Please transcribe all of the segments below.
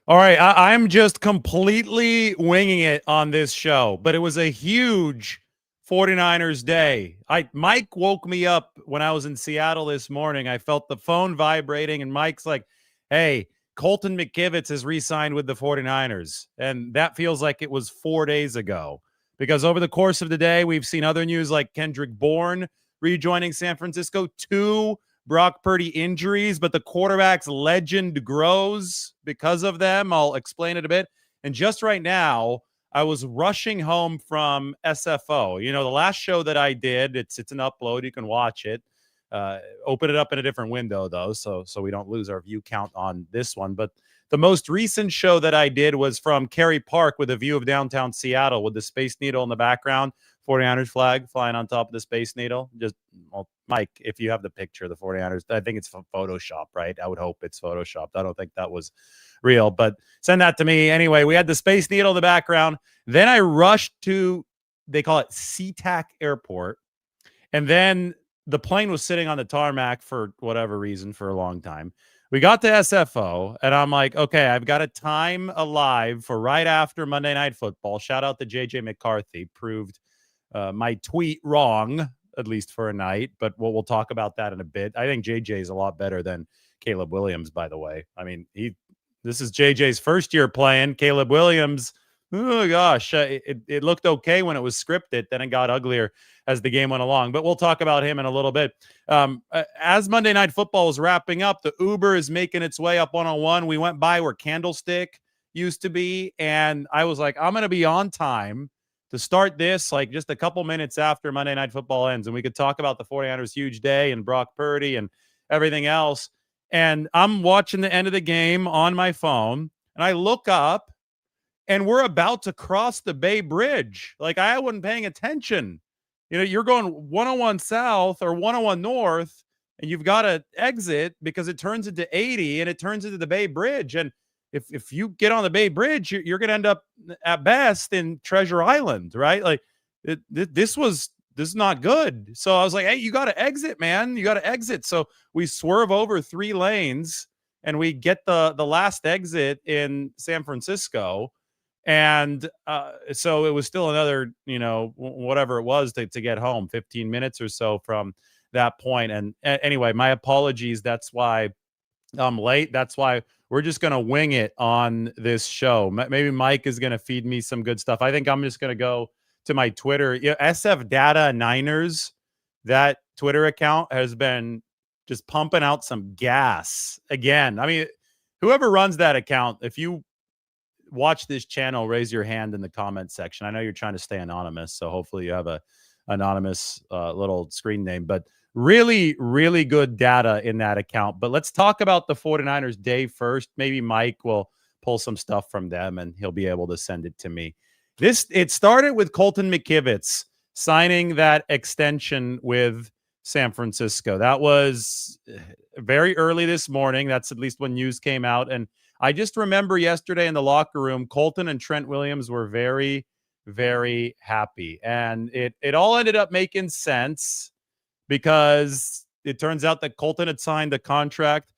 All right, I'm just completely winging it on this show, but it was a huge 49ers day. Mike woke me up when I was in Seattle this morning. I felt the phone vibrating, and Mike's like, hey, Colton McKivitz is re-signed with the 49ers. And that feels like it was 4 days ago. Because over the course of the day, we've seen other news like Kendrick Bourne rejoining San Francisco, two Brock Purdy injuries, but the quarterback's legend grows because of them. I'll explain it a bit. And just right now, I was rushing home from SFO. You know, the last show that I did, it's an upload. You can watch it. Open it up in a different window, though, so we don't lose our view count on this one. But the most recent show that I did was from Kerry Park with a view of downtown Seattle with the Space Needle in the background. 49ers flag flying on top of the Space Needle. Just, well, Mike, if you have the picture of the 49ers, I think it's Photoshop, right? I would hope it's Photoshopped. I don't think that was real, but send that to me. Anyway, we had the Space Needle in the background. Then I rushed to, they call it SeaTac Airport. And then the plane was sitting on the tarmac for whatever reason for a long time. We got to SFO, and I'm like, okay, I've got a time alive for right after Monday Night Football. Shout out to JJ McCarthy, proved my tweet wrong, at least for a night, but we'll talk about that in a bit. I think JJ is a lot better than Caleb Williams, by the way. I mean, this is JJ's first year playing. Caleb Williams, oh gosh, it looked okay when it was scripted. Then it got uglier as the game went along. But we'll talk about him in a little bit. As Monday Night Football is wrapping up, the Uber is making its way up 101. We went by where Candlestick used to be, and I was like, I'm going to be on time to start this like just a couple minutes after Monday Night Football ends, and we could talk about the 49ers' huge day and Brock Purdy and everything else. And I'm watching the end of the game on my phone, and I look up, and we're about to cross the Bay Bridge. Like, I wasn't paying attention. You know, you're going 101 south or 101 north, and you've got to exit because it turns into 80 and it turns into the Bay Bridge. And if you get on the Bay Bridge, you're going to end up at best in Treasure Island, right? Like this is not good. So I was like, hey, you got to exit, man. You got to exit. So we swerve over 3 lanes and we get the last exit in San Francisco. And so it was still another, whatever it was to get home, 15 minutes or so from that point. And anyway, my apologies. That's why I'm late. That's why we're just going to wing it on this show. Maybe Mike is going to feed me some good stuff. I think I'm just going to go to my Twitter. SF Data Niners, that Twitter account has been just pumping out some gas again. I mean, whoever runs that account, if you watch this channel, raise your hand in the comment section. I know you're trying to stay anonymous, so hopefully you have a anonymous little screen name, but really, really good data in that account. But let's talk about the 49ers day first. Maybe Mike will pull some stuff from them and he'll be able to send it to me. It started with Colton McKivitz signing that extension with San Francisco. That was very early this morning. That's at least when news came out. And I just remember yesterday in the locker room, Colton and Trent Williams were very, very happy. And it all ended up making sense because it turns out that Colton had signed a contract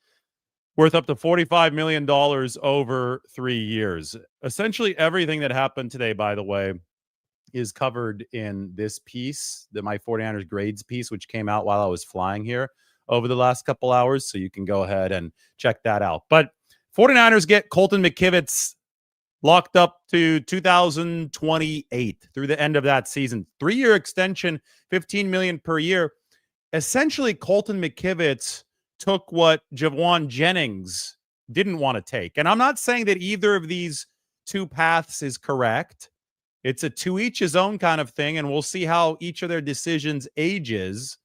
worth up to $45 million over 3 years. Essentially everything that happened today, by the way, is covered in this piece, my 49ers grades piece, which came out while I was flying here over the last couple hours. So you can go ahead and check that out. But 49ers get Colton McKivitz locked up to 2028 through the end of that season. 3-year extension, $15 million per year. Essentially, Colton McKivitz took what Javon Jennings didn't want to take. And I'm not saying that either of these two paths is correct. It's a to each his own kind of thing, and we'll see how each of their decisions ages.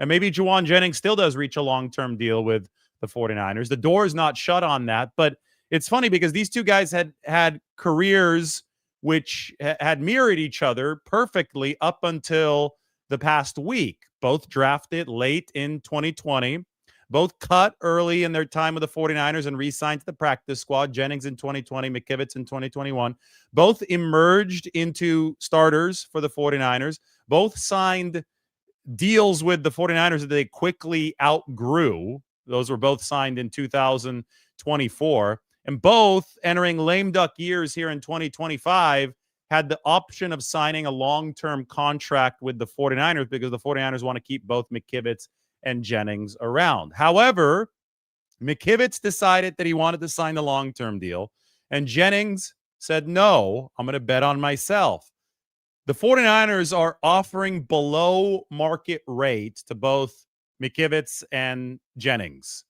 And maybe Javon Jennings still does reach a long-term deal with the 49ers. The door is not shut on that, but it's funny because these two guys had careers which had mirrored each other perfectly up until the past week. Both drafted late in 2020, both cut early in their time with the 49ers and re-signed to the practice squad. Jennings in 2020, McKivitz in 2021. Both emerged into starters for the 49ers. Both signed deals with the 49ers that they quickly outgrew. Those were both signed in 2024. and both entering lame duck years here in 2025 had the option of signing a long-term contract with the 49ers because the 49ers want to keep both McKivitz and Jennings around. However, McKivitz decided that he wanted to sign the long-term deal, and Jennings said, no, I'm going to bet on myself. The 49ers are offering below market rate to both McKivitz and Jennings.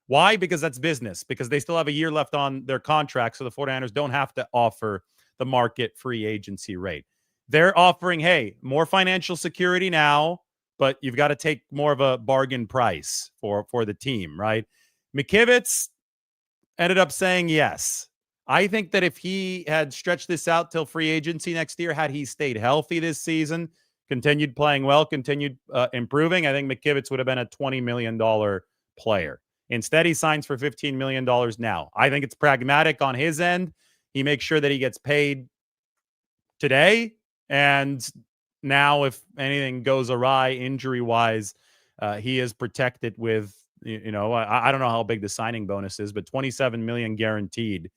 Why? Because that's business, because they still have a year left on their contract, so the 49ers don't have to offer the market free agency rate. They're offering, hey, more financial security now, but you've got to take more of a bargain price for the team, right? McKivitz ended up saying yes. I think that if he had stretched this out till free agency next year, had he stayed healthy this season, continued playing well, continued improving, I think McKivitz would have been a $20 million player. Instead, he signs for $15 million now. I think it's pragmatic on his end. He makes sure that he gets paid today. And now, if anything goes awry injury-wise, he is protected with, I don't know how big the signing bonus is, but $27 million guaranteed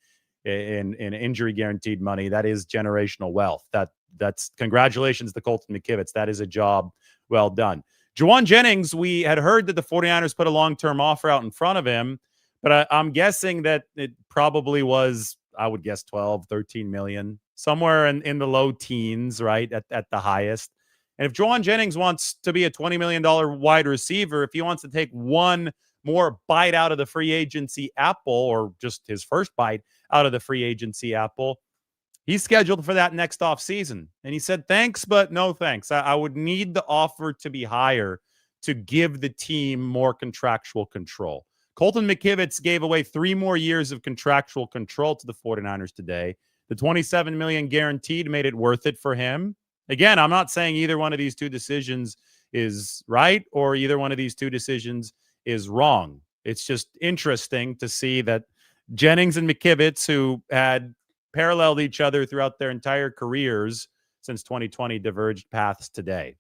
in injury guaranteed money. That is generational wealth. That's congratulations to Colton McKivitz. That is a job well done. Juwan Jennings, we had heard that the 49ers put a long-term offer out in front of him, but I'm guessing that it probably was, I would guess 12, 13 million, somewhere in the low teens, right, at the highest. And if Juwan Jennings wants to be a $20 million wide receiver, if he wants to take one more bite out of the free agency apple, or just his first bite out of the free agency apple, he's scheduled for that next offseason. And he said, thanks, but no thanks. I would need the offer to be higher to give the team more contractual control. Colton McKivitz gave away 3 more years of contractual control to the 49ers today. The $27 million guaranteed made it worth it for him. Again, I'm not saying either one of these two decisions is right or either one of these two decisions is wrong. It's just interesting to see that Jennings and McKivitz, who had paralleled each other throughout their entire careers since 2020, diverged paths today.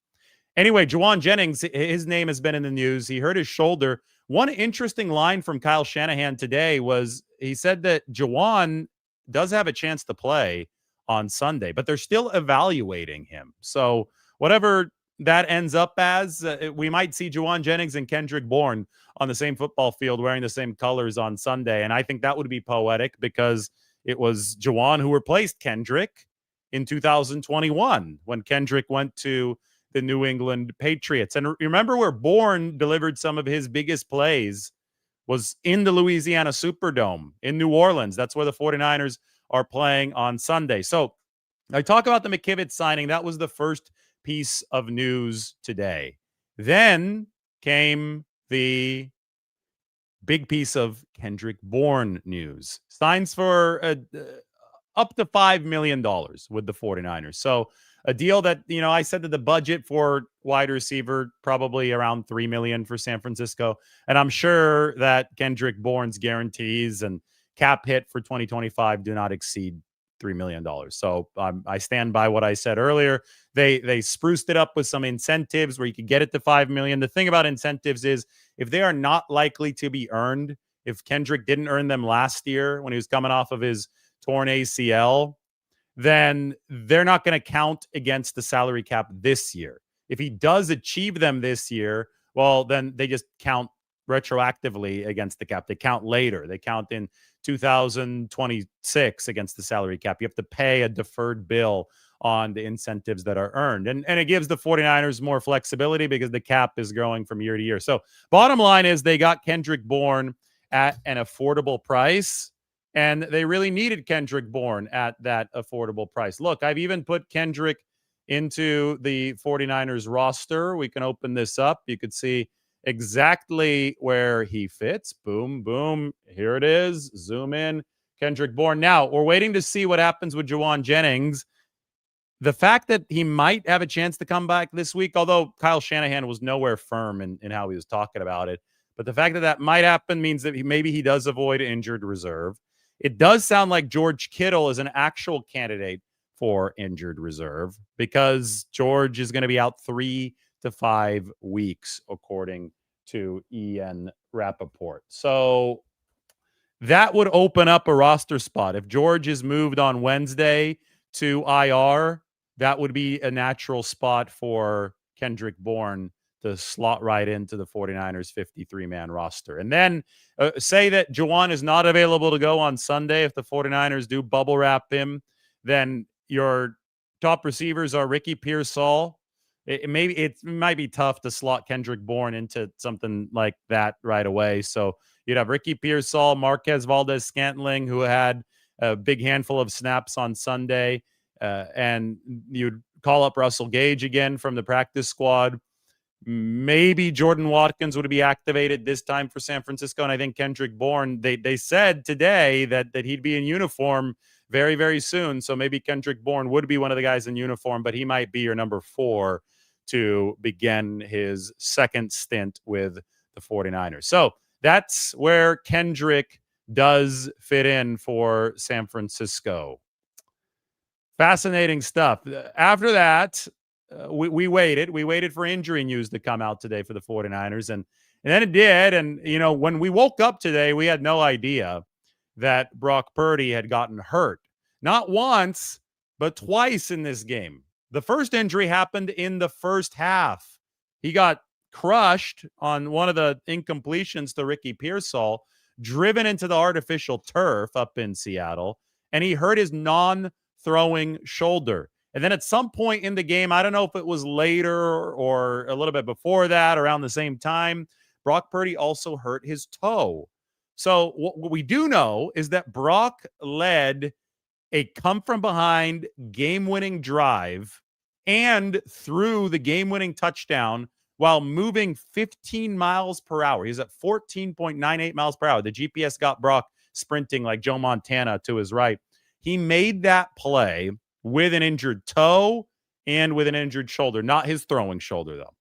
Anyway, Juwan Jennings, his name has been in the news. He hurt his shoulder. One interesting line from Kyle Shanahan today was he said that Juwan does have a chance to play on Sunday, but they're still evaluating him. So whatever that ends up as, we might see Juwan Jennings and Kendrick Bourne on the same football field wearing the same colors on Sunday. And I think that would be poetic because it was Juwan who replaced Kendrick in 2021 when Kendrick went to the New England Patriots. And remember where Bourne delivered some of his biggest plays was in the Louisiana Superdome in New Orleans. That's where the 49ers are playing on Sunday. So I talk about the McKivitz signing. That was the first piece of news today. Then came the big piece of Kendrick Bourne news. Signs for up to $5 million with the 49ers. So a deal that, I said that the budget for wide receiver probably around $3 million for San Francisco. And I'm sure that Kendrick Bourne's guarantees and cap hit for 2025 do not exceed $3 million. So I stand by what I said earlier. They spruced it up with some incentives where you could get it to $5 million. The thing about incentives is if they are not likely to be earned, if Kendrick didn't earn them last year when he was coming off of his torn ACL, then they're not going to count against the salary cap this year. If he does achieve them this year, well, then they just count retroactively against the cap. They count later. They count in 2026 against the salary cap. You have to pay a deferred bill on the incentives that are earned. And it gives the 49ers more flexibility because the cap is growing from year to year. So bottom line is they got Kendrick Bourne at an affordable price, and they really needed Kendrick Bourne at that affordable price. Look, I've even put Kendrick into the 49ers roster. We can open this up. You could see exactly where he fits. Boom, boom. Here it is. Zoom in. Kendrick Bourne. Now, we're waiting to see what happens with Juwan Jennings. The fact that he might have a chance to come back this week, although Kyle Shanahan was nowhere firm in how he was talking about it, but the fact that that might happen means that maybe he does avoid injured reserve. It does sound like George Kittle is an actual candidate for injured reserve because George is going to be out 3 to 5 weeks, according to Ian Rappaport. So that would open up a roster spot. If George is moved on Wednesday to IR, that would be a natural spot for Kendrick Bourne to slot right into the 49ers 53-man roster. And then say that Juwan is not available to go on Sunday. If the 49ers do bubble wrap him, then your top receivers are Ricky Pearsall. It might be tough to slot Kendrick Bourne into something like that right away. So you'd have Ricky Pearsall, Marquez Valdez-Scantling, who had a big handful of snaps on Sunday, and you'd call up Russell Gage again from the practice squad. Maybe Jordan Watkins would be activated this time for San Francisco, and I think Kendrick Bourne, they said today that he'd be in uniform very, very soon, so maybe Kendrick Bourne would be one of the guys in uniform, but he might be your number 4 to begin his second stint with the 49ers. So that's where Kendrick does fit in for San Francisco. Fascinating stuff. After that, we waited. We waited for injury news to come out today for the 49ers, and then it did. And, when we woke up today, we had no idea that Brock Purdy had gotten hurt. Not once, but twice in this game. The first injury happened in the first half. He got crushed on one of the incompletions to Ricky Pearsall, driven into the artificial turf up in Seattle, and he hurt his non-throwing shoulder. And then at some point in the game, I don't know if it was later or a little bit before that, around the same time, Brock Purdy also hurt his toe. So what we do know is that Brock led a come-from-behind game-winning drive and threw the game-winning touchdown while moving 15 miles per hour. He's at 14.98 miles per hour. The GPS got Brock sprinting like Joe Montana to his right. He made that play with an injured toe and with an injured shoulder, not his throwing shoulder, though.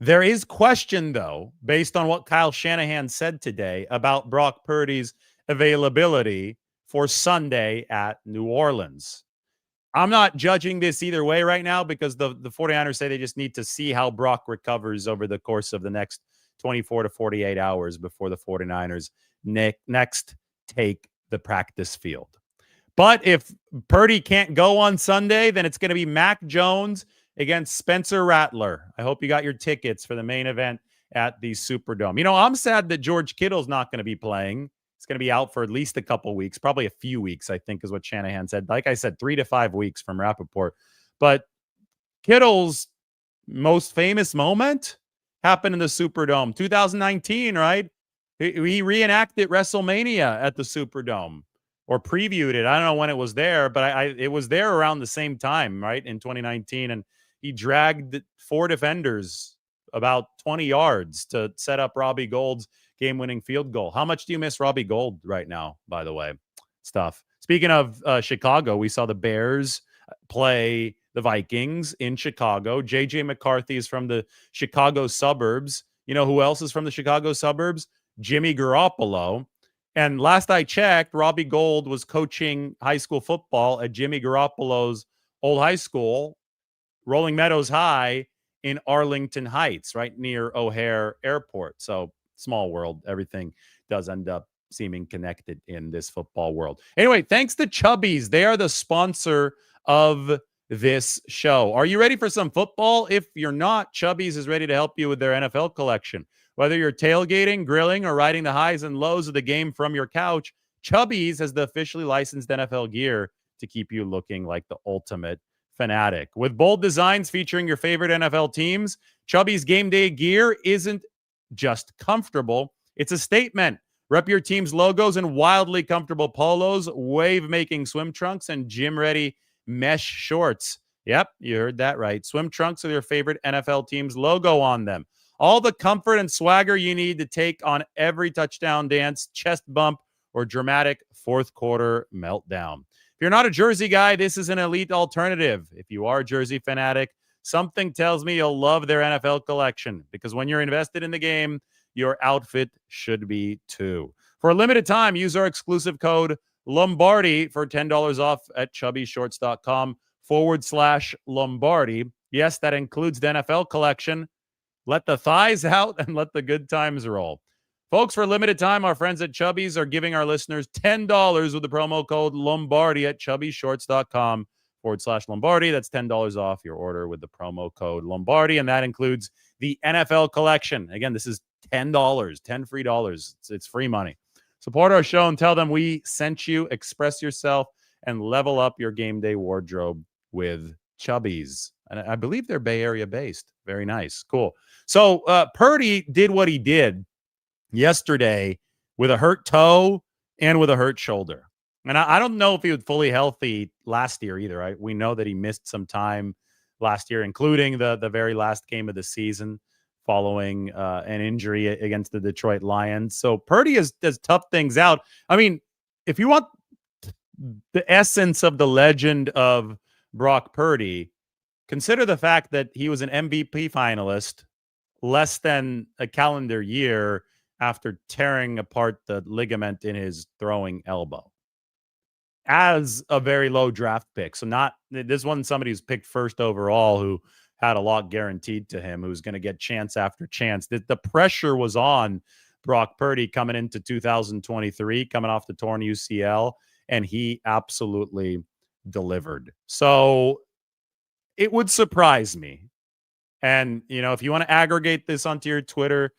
There is question, though, based on what Kyle Shanahan said today about Brock Purdy's availability for Sunday at New Orleans. I'm not judging this either way right now because the 49ers say they just need to see how Brock recovers over the course of the next 24 to 48 hours before the 49ers next take the practice field. But if Purdy can't go on Sunday, then it's going to be Mac Jones against Spencer Rattler. I hope you got your tickets for the main event at the Superdome. I'm sad that George Kittle's not going to be playing. He's going to be out for at least a couple weeks, probably a few weeks, I think is what Shanahan said. Like I said, 3 to 5 weeks from Rappaport. But Kittle's most famous moment happened in the Superdome, 2019, right? He reenacted WrestleMania at the Superdome. Or previewed it. I don't know when it was there, but it was there around the same time, right, in 2019. And he dragged 4 defenders about 20 yards to set up Robbie Gould's game-winning field goal. How much do you miss Robbie Gould right now, by the way? Stuff. Speaking of Chicago, we saw the Bears play the Vikings in Chicago. J.J. McCarthy is from the Chicago suburbs. You know who else is from the Chicago suburbs? Jimmy Garoppolo. And last I checked, Robbie Gould was coaching high school football at Jimmy Garoppolo's old high school, Rolling Meadows High in Arlington Heights, right near O'Hare Airport. So small world. Everything does end up seeming connected in this football world. Anyway, thanks to Chubbies. They are the sponsor of this show. Are you ready for some football? If you're not, Chubbies is ready to help you with their NFL collection. Whether you're tailgating, grilling, or riding the highs and lows of the game from your couch, Chubbies has the officially licensed NFL gear to keep you looking like the ultimate fanatic. With bold designs featuring your favorite NFL teams, Chubbies game day gear isn't just comfortable, it's a statement. Rep your team's logos in wildly comfortable polos, wave-making swim trunks, and gym-ready mesh shorts. Yep, you heard that right. Swim trunks with your favorite NFL team's logo on them. All the comfort and swagger you need to take on every touchdown dance, chest bump, or dramatic fourth quarter meltdown. If you're not a jersey guy, this is an elite alternative. If you are a jersey fanatic, something tells me you'll love their NFL collection because when you're invested in the game, your outfit should be too. For a limited time, use our exclusive code Lombardi for $10 off at chubbyshorts.com/Lombardi. Yes, that includes the NFL collection. Let the thighs out and let the good times roll. Folks, for a limited time, our friends at Chubby's are giving our listeners $10 with the promo code Lombardi at chubbyshorts.com/Lombardi. That's $10 off your order with the promo code Lombardi, and that includes the NFL collection. Again, this is $10, 10 free dollars. It's free money. Support our show and tell them we sent you. Express yourself and level up your game day wardrobe with Chubby's. And I believe they're Bay Area based. Very nice. Cool. So Purdy did what he did yesterday with a hurt toe and with a hurt shoulder. And I don't know if he was fully healthy last year either. Right? We know that he missed some time last year, including the very last game of the season following an injury against the Detroit Lions. So Purdy has tough things out. I mean, if you want the essence of the legend of Brock Purdy, consider the fact that he was an MVP finalist less than a calendar year after tearing apart the ligament in his throwing elbow as a very low draft pick. So this wasn't somebody who's picked first overall who had a lot guaranteed to him, who's going to get chance after chance. The pressure was on Brock Purdy coming into 2023, coming off the torn UCL, and he absolutely delivered. So it would surprise me. And, if you want to aggregate this onto your Twitter,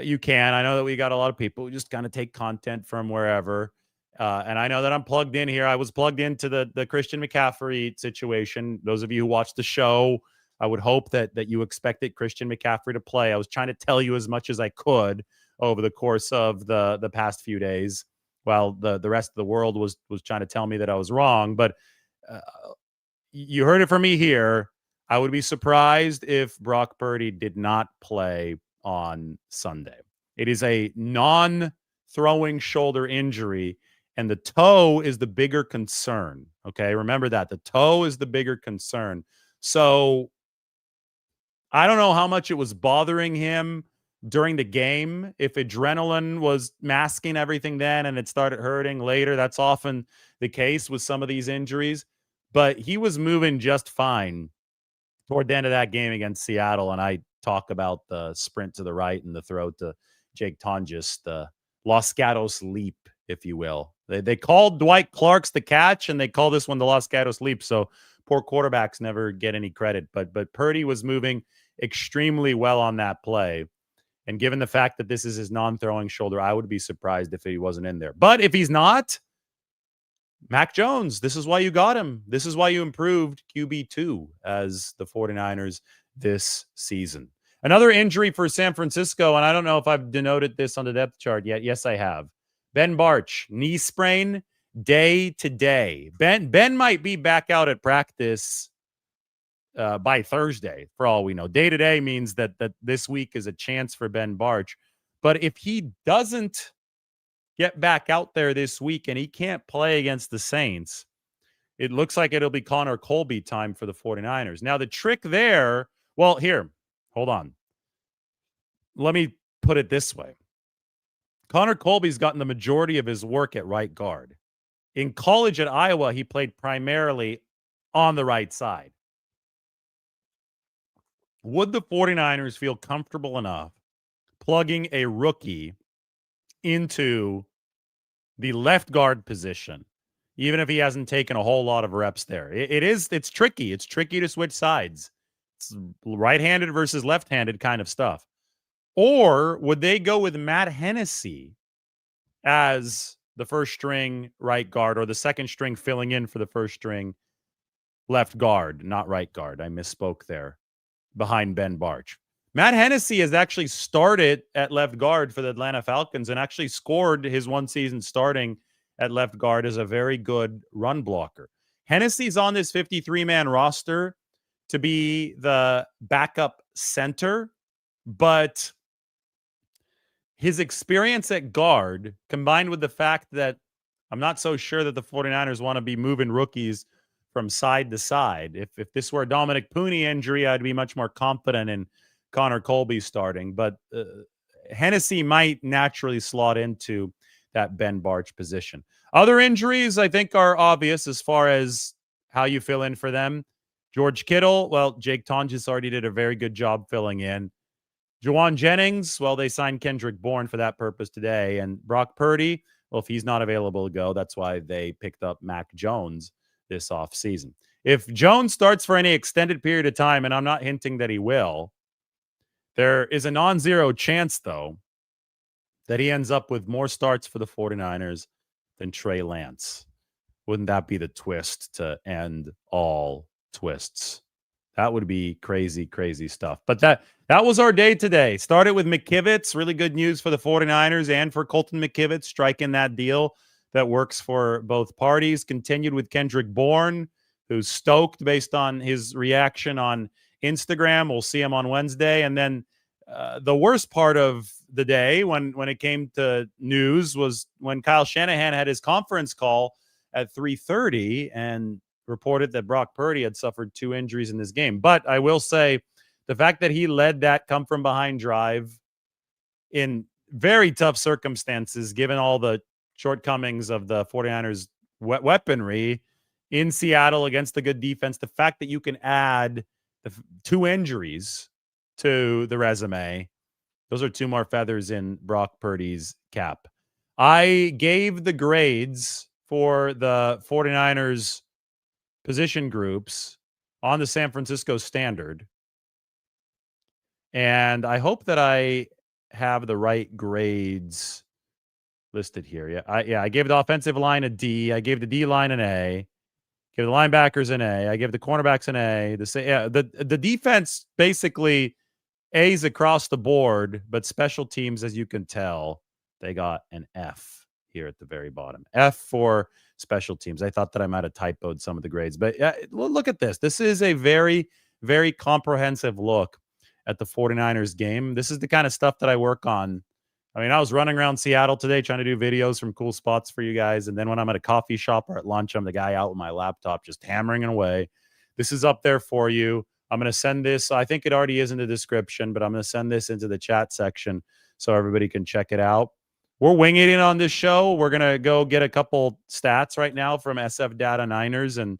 you can. I know that we got a lot of people who just kind of take content from wherever. And I know that I'm plugged in here. I was plugged into the Christian McCaffrey situation. Those of you who watched the show, I would hope that you expected Christian McCaffrey to play. I was trying to tell you as much as I could over the course of the past few days, while the rest of the world was trying to tell me that I was wrong. But you heard it from me here. I would be surprised if Brock Purdy did not play on Sunday. It is a non-throwing shoulder injury, and the toe is the bigger concern. Okay, remember that. The toe is the bigger concern. So I don't know how much it was bothering him during the game. If adrenaline was masking everything then and it started hurting later, that's often the case with some of these injuries. But he was moving just fine toward the end of that game against Seattle, and I talk about the sprint to the right and the throw to Jake Tonjes, the Los Gatos leap, if you will. They called Dwight Clark's the catch, and they call this one the Los Gatos leap. So poor quarterbacks never get any credit. But Purdy was moving extremely well on that play. And given the fact that this is his non-throwing shoulder, I would be surprised if he wasn't in there. But if he's not, Mac Jones, this is why you got him. This is why you improved QB2 as the 49ers this season. Another injury for San Francisco, and I don't know if I've denoted this on the depth chart yet. Yes, I have. Ben Bartch, knee sprain, day to day. Ben might be back out at practice by Thursday, for all we know. Day to day means that this week is a chance for Ben Bartch. But if he doesn't get back out there this week and he can't play against the Saints, it looks like it'll be Connor Colby time for the 49ers. Now, the trick there, well, here, hold on. Let me put it this way. Connor Colby's gotten the majority of his work at right guard. In college at Iowa, he played primarily on the right side. Would the 49ers feel comfortable enough plugging a rookie into the left guard position, even if he hasn't taken a whole lot of reps there? It's tricky. It's tricky to switch sides. It's right-handed versus left-handed kind of stuff. Or would they go with Matt Hennessy as the first string right guard, or the second string filling in for the first string left guard, not right guard? I misspoke there, behind Ben Bartch. Matt Hennessy has actually started at left guard for the Atlanta Falcons and actually scored his one season starting at left guard as a very good run blocker. Hennessy's on this 53-man roster to be the backup center, but his experience at guard, combined with the fact that I'm not so sure that the 49ers want to be moving rookies from side to side. If this were a Dominic Pooney injury, I'd be much more confident in Connor Colby starting. But Hennessy might naturally slot into that Ben Bartch position. Other injuries, I think, are obvious as far as how you fill in for them. George Kittle, well, Jake Tonjes already did a very good job filling in. Juwan Jennings, well, they signed Kendrick Bourne for that purpose today. And Brock Purdy, well, if he's not available to go, that's why they picked up Mac Jones this offseason. If Jones starts for any extended period of time, and I'm not hinting that he will, there is a non-zero chance, though, that he ends up with more starts for the 49ers than Trey Lance. Wouldn't that be the twist to end all twists? That would be crazy, crazy stuff. But that was our day today. Started with McKivitz. Really good news for the 49ers and for Colton McKivitz striking that deal that works for both parties. Continued with Kendrick Bourne, who's stoked based on his reaction on Instagram. We'll see him on Wednesday. And then the worst part of the day when it came to news was when Kyle Shanahan had his conference call at 3:30 and reported that Brock Purdy had suffered 2 injuries in this game. But I will say the fact that he led that come from behind drive in very tough circumstances, given all the shortcomings of the 49ers weaponry in Seattle against a good defense, the fact that you can add 2 injuries to the resume, those are 2 more feathers in Brock Purdy's cap. I gave the grades for the 49ers position groups on the San Francisco Standard. And I hope that I have the right grades listed here. I gave the offensive line a D. I gave the D line an A. Gave the linebackers an A. I gave the cornerbacks an A. The defense basically A's across the board, but special teams, as you can tell, they got an F here at the very bottom. F for special teams. I thought that I might have typoed some of the grades, but look at this. This is a very, very comprehensive look at the 49ers game. This is the kind of stuff that I work on. I mean, I was running around Seattle today trying to do videos from cool spots for you guys. And then when I'm at a coffee shop or at lunch, I'm the guy out with my laptop just hammering it away. This is up there for you. I'm going to send this. I think it already is in the description, but I'm going to send this into the chat section so everybody can check it out. We're winging it on this show. We're going to go get a couple stats right now from SF Data Niners and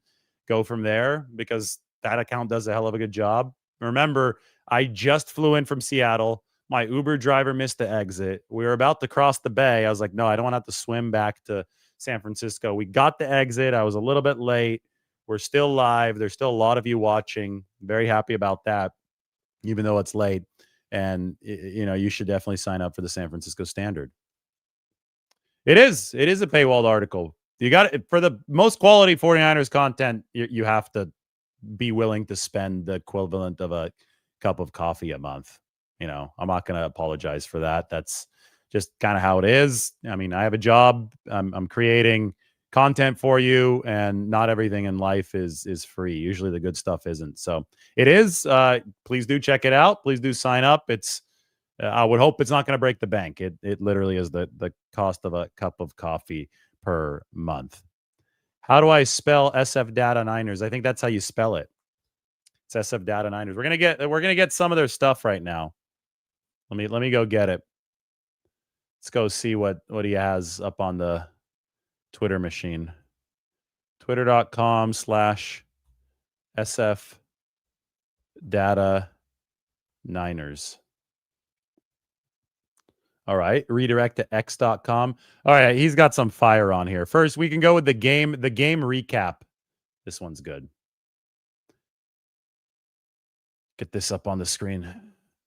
go from there because that account does a hell of a good job. Remember, I just flew in from Seattle. My Uber driver missed the exit. We were about to cross the bay. I was like, no, I don't want to have to swim back to San Francisco. We got the exit. I was a little bit late. We're still live. There's still a lot of you watching. Very happy about that, even though it's late. And, you should definitely sign up for the San Francisco Standard. It is a paywalled article. You got it for the most quality 49ers content. You have to be willing to spend the equivalent of a cup of coffee a month. I'm not going to apologize for that. That's just kind of how it is. I mean, I have a job. I'm creating content for you, and not everything in life is free. Usually the good stuff isn't. So it is. Please do check it out. Please do sign up. It's I would hope it's not going to break the bank. It literally is the cost of a cup of coffee per month. How do I spell SF Data Niners? I think that's how you spell it. It's SF Data Niners. We're gonna get some of their stuff right now. Let me go get it. Let's go see what he has up on the Twitter machine. Twitter.com/SF Data Niners. All right. Redirect to x.com. All right. He's got some fire on here. First, we can go with the game recap. This one's good. Get this up on the screen.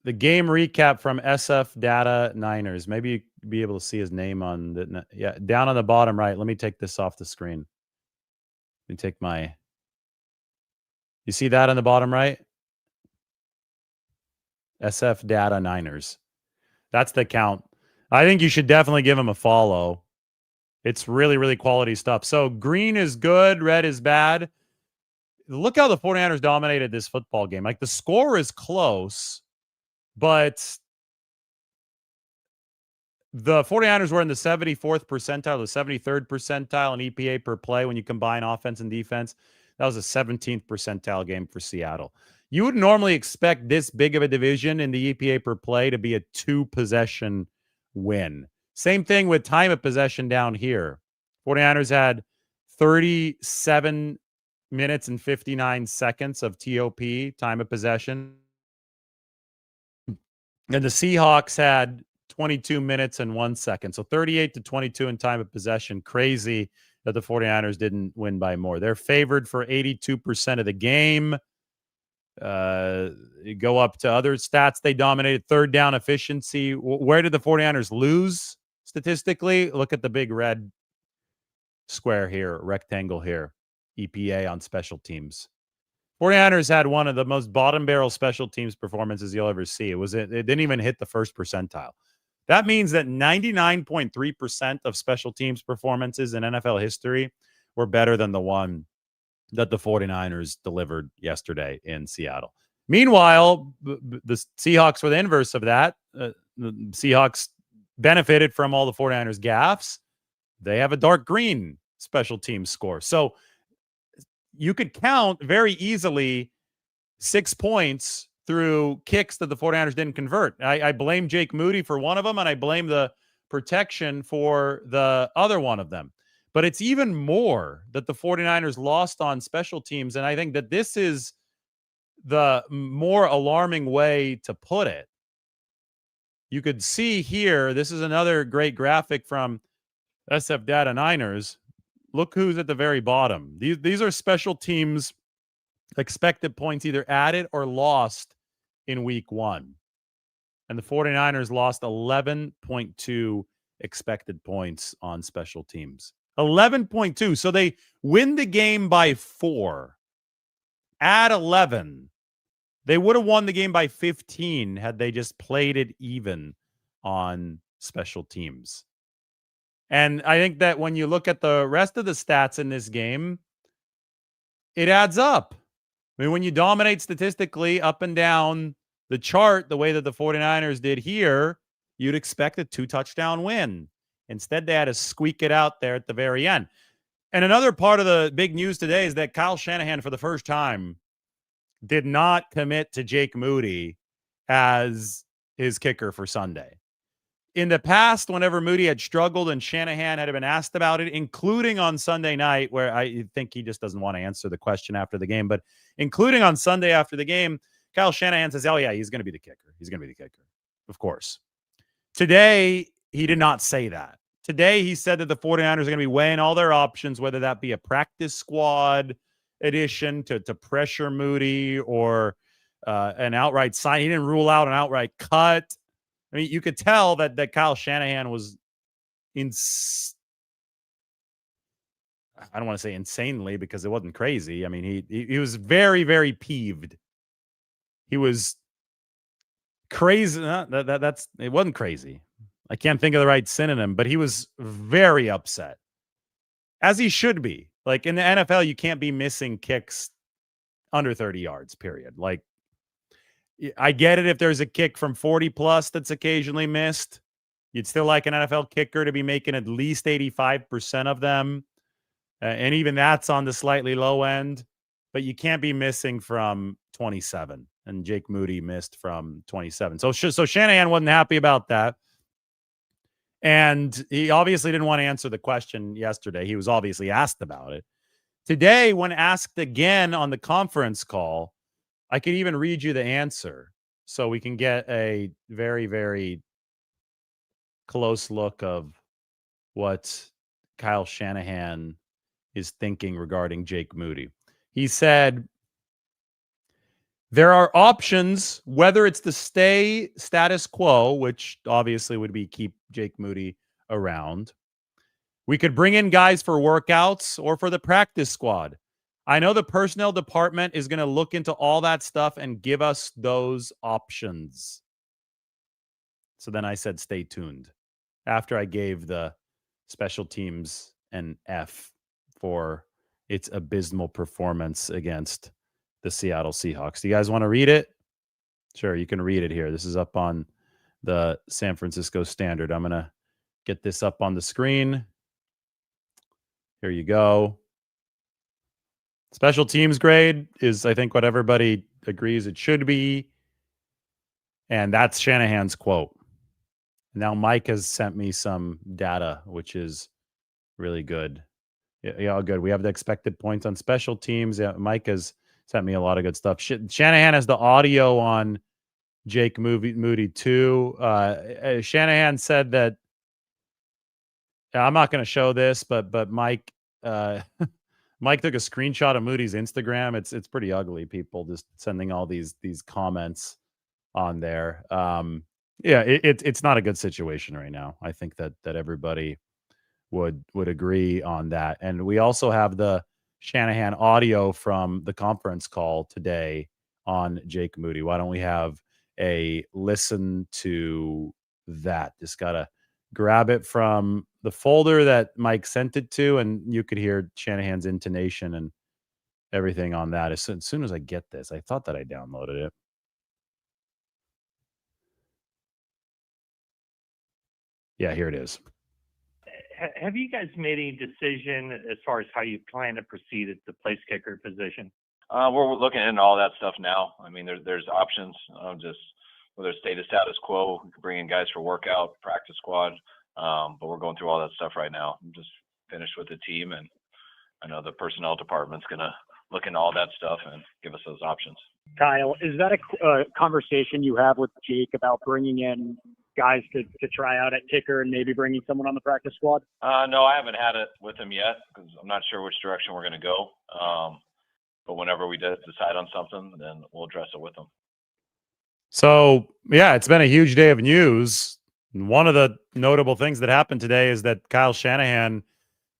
The game recap from SF Data Niners. Maybe you'd be able to see his name on the, down on the bottom right. Let me take this off the screen. Let me take you see that on the bottom right? SF Data Niners. That's the account. I think you should definitely give him a follow. It's really, really quality stuff. So green is good, red is bad. Look how the 49ers dominated this football game. Like, the score is close, but the 49ers were in the 74th percentile, the 73rd percentile in EPA per play when you combine offense and defense. That was a 17th percentile game for Seattle. You would normally expect this big of a division in the EPA per play to be a 2-possession win. Same thing with time of possession down here. 49ers had 37 minutes and 59 seconds of TOP, time of possession. And the Seahawks had 22 minutes and 1 second. So 38-22 in time of possession. Crazy that the 49ers didn't win by more. They're favored for 82% of the game. You go up to other stats. They dominated third down efficiency. Where did the 49ers lose statistically? Look at the big red square here, rectangle here. EPA on special teams. 49ers had one of the most bottom barrel special teams performances you'll ever see. It didn't even hit the first percentile. That means that 99.3% of special teams performances in NFL history were better than the one that the 49ers delivered yesterday in Seattle. Meanwhile, the Seahawks were the inverse of that. The Seahawks benefited from all the 49ers gaffes. They have a dark green special teams score. So you could count very easily 6 points through kicks that the 49ers didn't convert. I blame Jake Moody for one of them, and I blame the protection for the other one of them. But it's even more that the 49ers lost on special teams, and I think that this is the more alarming way to put it. You could see here, this is another great graphic from SF Data Niners. Look who's at the very bottom. These are special teams expected points either added or lost in week 1. And the 49ers lost 11.2 expected points on special teams. 11.2. So they win the game by 4. Add 11. They would have won the game by 15 had they just played it even on special teams. And I think that when you look at the rest of the stats in this game, it adds up. I mean, when you dominate statistically up and down the chart the way that the 49ers did here, you'd expect a 2-touchdown win. Instead, they had to squeak it out there at the very end. And another part of the big news today is that Kyle Shanahan, for the first time, did not commit to Jake Moody as his kicker for Sunday. In the past, whenever Moody had struggled and Shanahan had been asked about it, including on Sunday night, where I think he just doesn't want to answer the question after the game, but including on Sunday after the game, Kyle Shanahan says, oh, yeah, he's going to be the kicker. He's going to be the kicker, of course. Today, he did not say that. Today, he said that the 49ers are going to be weighing all their options, whether that be a practice squad addition to pressure Moody or an outright sign. He didn't rule out an outright cut. I mean, you could tell that Kyle Shanahan was I don't want to say insanely because it wasn't crazy. I mean, he was very, very peeved. He was crazy. It wasn't crazy. I can't think of the right synonym, but he was very upset, as he should be. Like in the NFL, you can't be missing kicks under 30 yards, period. Like, I get it if there's a kick from 40 plus that's occasionally missed. You'd still like an NFL kicker to be making at least 85% of them. And even that's on the slightly low end. But you can't be missing from 27. And Jake Moody missed from 27. So Shanahan wasn't happy about that. And he obviously didn't want to answer the question yesterday. He was obviously asked about it. Today, when asked again on the conference call, I could even read you the answer so we can get a very, very close look of what Kyle Shanahan is thinking regarding Jake Moody. He said, there are options, whether it's to stay status quo, which obviously would be keep Jake Moody around. We could bring in guys for workouts or for the practice squad. I know the personnel department is going to look into all that stuff and give us those options. So then I said, stay tuned. After I gave the special teams an F for its abysmal performance against the Seattle Seahawks. Do you guys want to read it? Sure, you can read it here. This is up on the San Francisco Standard. I'm going to get this up on the screen. Here you go. Special teams grade is, I think, what everybody agrees it should be. And that's Shanahan's quote. Now Mike has sent me some data, which is really good. Yeah, good. We have the expected points on special teams. Yeah, Mike has sent me a lot of good stuff. Shanahan has the audio on Jake Moody too. Shanahan said that I'm not going to show this, but Mike Mike took a screenshot of Moody's Instagram. It's pretty ugly. People just sending all these comments on there. Yeah, it's not a good situation right now. I think that everybody would agree on that. And we also have the Shanahan audio from the conference call today on Jake Moody. Why don't we have a listen to that? Just gotta grab it from the folder that Mike sent it to, and you could hear Shanahan's intonation and everything on that. As soon as I get this, I thought that I downloaded it. Yeah, here it is. Have you guys made any decision as far as how you plan to proceed at the place kicker position? We're looking into all that stuff now. I mean, there's options. Just whether it stay the status quo, we can bring in guys for workout, practice squad. But we're going through all that stuff right now. I'm just finished with the team, and I know the personnel department's gonna look into all that stuff and give us those options. Kyle, is that a conversation you have with Jake about bringing in guys to try out at kicker and maybe bringing someone on the practice squad? No, I haven't had it with him yet because I'm not sure which direction we're going to go. But whenever we decide on something, then we'll address it with him. So, yeah, it's been a huge day of news. One of the notable things that happened today is that Kyle Shanahan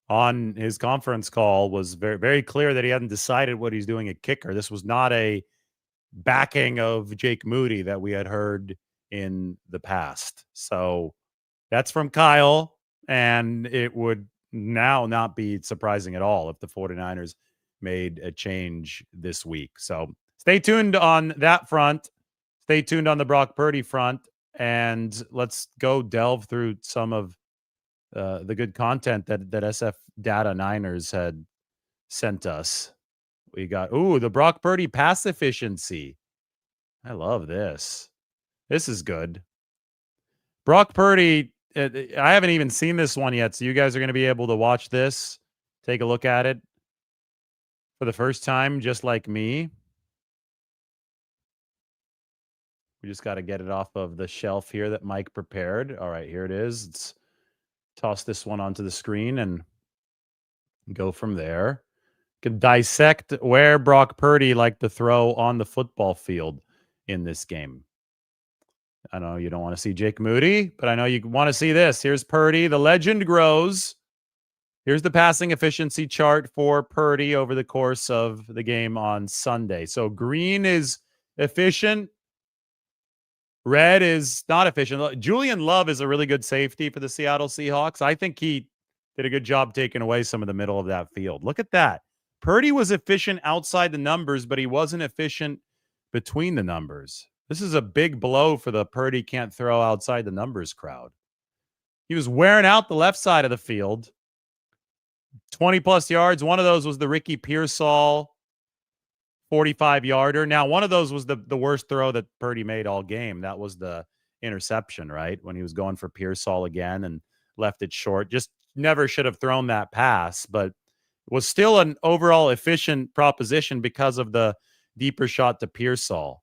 on his conference call was very, very clear that he hadn't decided what he's doing at kicker. This was not a backing of Jake Moody that we had heard in the past. So that's from Kyle, and it would now not be surprising at all if the 49ers made a change this week. So stay tuned on that front. Stay tuned on the Brock Purdy front, and let's go delve through some of the good content that SF Data Niners had sent us. We got, the Brock Purdy pass efficiency. I love this. This is good. Brock Purdy, I haven't even seen this one yet, so you guys are going to be able to watch this, take a look at it for the first time, just like me. We just got to get it off of the shelf here that Mike prepared. All right, here it is. Let's toss this one onto the screen and go from there. Can dissect where Brock Purdy liked to throw on the football field in this game. I know you don't want to see Jake Moody, but I know you want to see this. Here's Purdy. The legend grows. Here's the passing efficiency chart for Purdy over the course of the game on Sunday. So green is efficient. Red is not efficient. Julian Love is a really good safety for the Seattle Seahawks. I think he did a good job taking away some of the middle of that field. Look at that. Purdy was efficient outside the numbers, but he wasn't efficient between the numbers. This is a big blow for the Purdy can't throw outside the numbers crowd. He was wearing out the left side of the field. 20-plus yards. One of those was the Ricky Pearsall 45-yarder. Now, one of those was the worst throw that Purdy made all game. That was the interception, right? When he was going for Pearsall again and left it short. Just never should have thrown that pass, but was still an overall efficient proposition because of the deeper shot to Pearsall.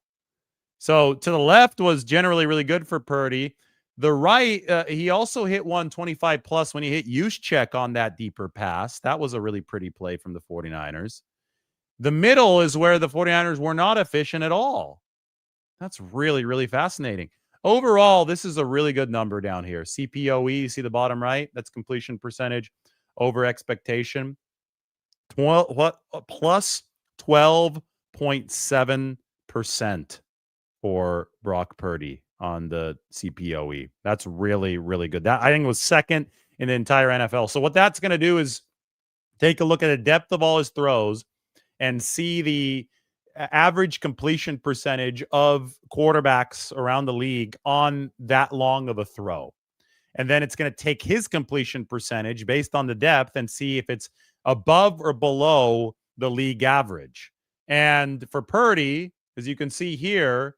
So to the left was generally really good for Purdy. The right, he also hit 125 plus when he hit Juszczyk on that deeper pass. That was a really pretty play from the 49ers. The middle is where the 49ers were not efficient at all. That's really, really fascinating. Overall, this is a really good number down here. CPOE, you see the bottom right? That's completion percentage over expectation. Plus 12.7% for Brock Purdy on the CPOE. That's really, really good. That I think was second in the entire NFL. So what that's going to do is take a look at the depth of all his throws and see the average completion percentage of quarterbacks around the league on that long of a throw. And then it's going to take his completion percentage based on the depth and see if it's above or below the league average. And for Purdy, as you can see here,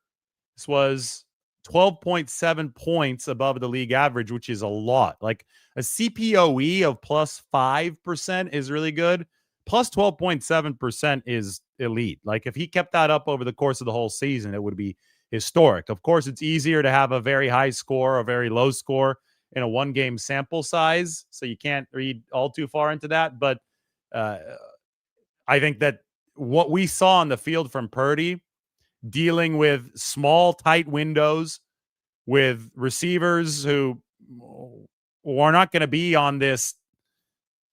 this was 12.7 points above the league average, which is a lot. Like a CPOE of plus 5% is really good. Plus 12.7% is elite. Like if he kept that up over the course of the whole season, it would be historic. Of course, it's easier to have a very high score or a very low score in a one-game sample size, so you can't read all too far into that. But I think that what we saw on the field from Purdy, dealing with small, tight windows with receivers who are not going to be on this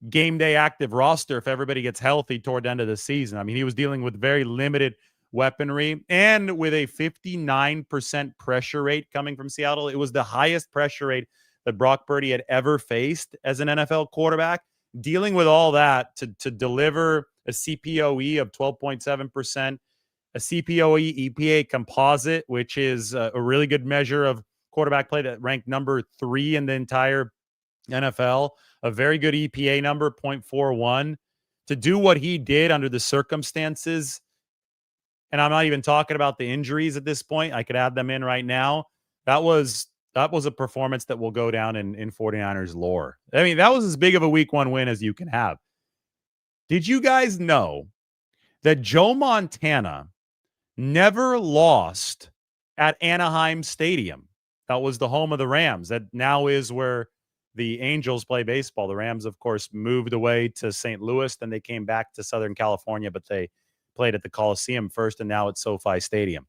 game day active roster if everybody gets healthy toward the end of the season. I mean, he was dealing with very limited weaponry and with a 59% pressure rate coming from Seattle. It was the highest pressure rate that Brock Purdy had ever faced as an NFL quarterback. Dealing with all that to deliver a CPOE of 12.7%, a CPOE EPA composite, which is a really good measure of quarterback play, that ranked number 3 in the entire NFL, a very good EPA number, 0.41, to do what he did under the circumstances. And I'm not even talking about the injuries at this point. I could add them in right now. That was a performance that will go down in 49ers lore. I mean, that was as big of a week 1 win as you can have. Did you guys know that Joe Montana never lost at Anaheim Stadium? That was the home of the Rams. That now is where the Angels play baseball. The Rams, of course, moved away to St. Louis. Then they came back to Southern California, but they played at the Coliseum first, and now it's SoFi Stadium.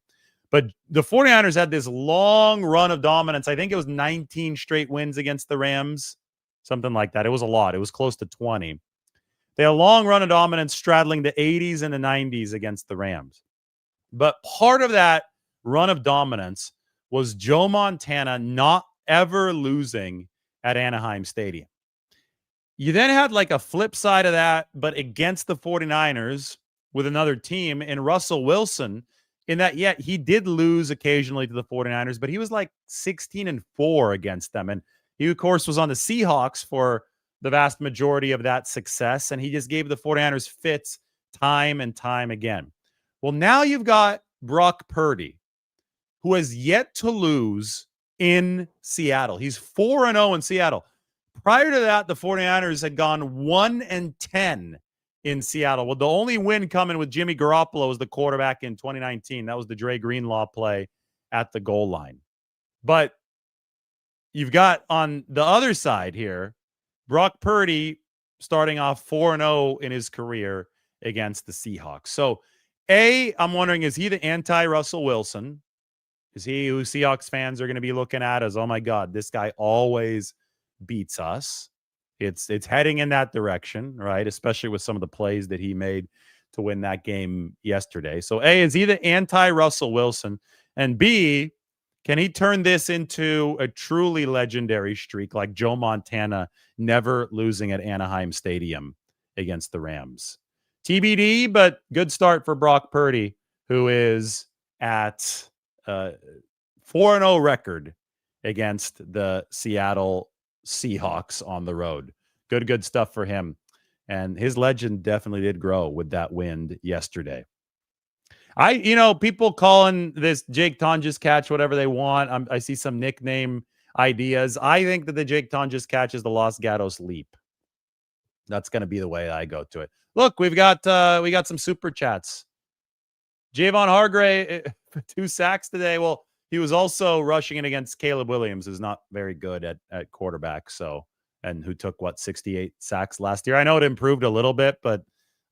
But the 49ers had this long run of dominance. I think it was 19 straight wins against the Rams, something like that. It was a lot. It was close to 20. They had a long run of dominance straddling the 80s and the 90s against the Rams. But part of that run of dominance was Joe Montana not ever losing at Anaheim Stadium. You then had like a flip side of that, but against the 49ers with another team, and Russell Wilson, in that, yet he did lose occasionally to the 49ers, but he was like 16-4 against them. And he, of course, was on the Seahawks for the vast majority of that success, and he just gave the 49ers fits time and time again. Well, now you've got Brock Purdy, who has yet to lose in Seattle. He's 4-0 in Seattle. Prior to that, the 49ers had gone 1-10 in Seattle. Well, the only win coming with Jimmy Garoppolo as the quarterback in 2019. That was the Dre Greenlaw play at the goal line. But you've got on the other side here, Brock Purdy starting off 4-0 in his career against the Seahawks. So, I'm wondering, is he the anti-Russell Wilson? Is he who Seahawks fans are going to be looking at as, oh my God, this guy always beats us? It's heading in that direction, right? Especially with some of the plays that he made to win that game yesterday. So A, is he the anti-Russell Wilson? And B, can he turn this into a truly legendary streak like Joe Montana never losing at Anaheim Stadium against the Rams? TBD, but good start for Brock Purdy, who is at 4-0 record against the Seattle Seahawks on the road. Good stuff for him. And his legend definitely did grow with that win yesterday. People calling this Jake Tonjes catch whatever they want. I see some nickname ideas. I think that the Jake Tonjes catch is the Los Gatos leap. That's going to be the way I go to it. Look, we got some super chats. Javon Hargrave, 2 sacks today. Well, he was also rushing it against Caleb Williams, who's not very good at quarterback. So, and who took 68 sacks last year. I know it improved a little bit, but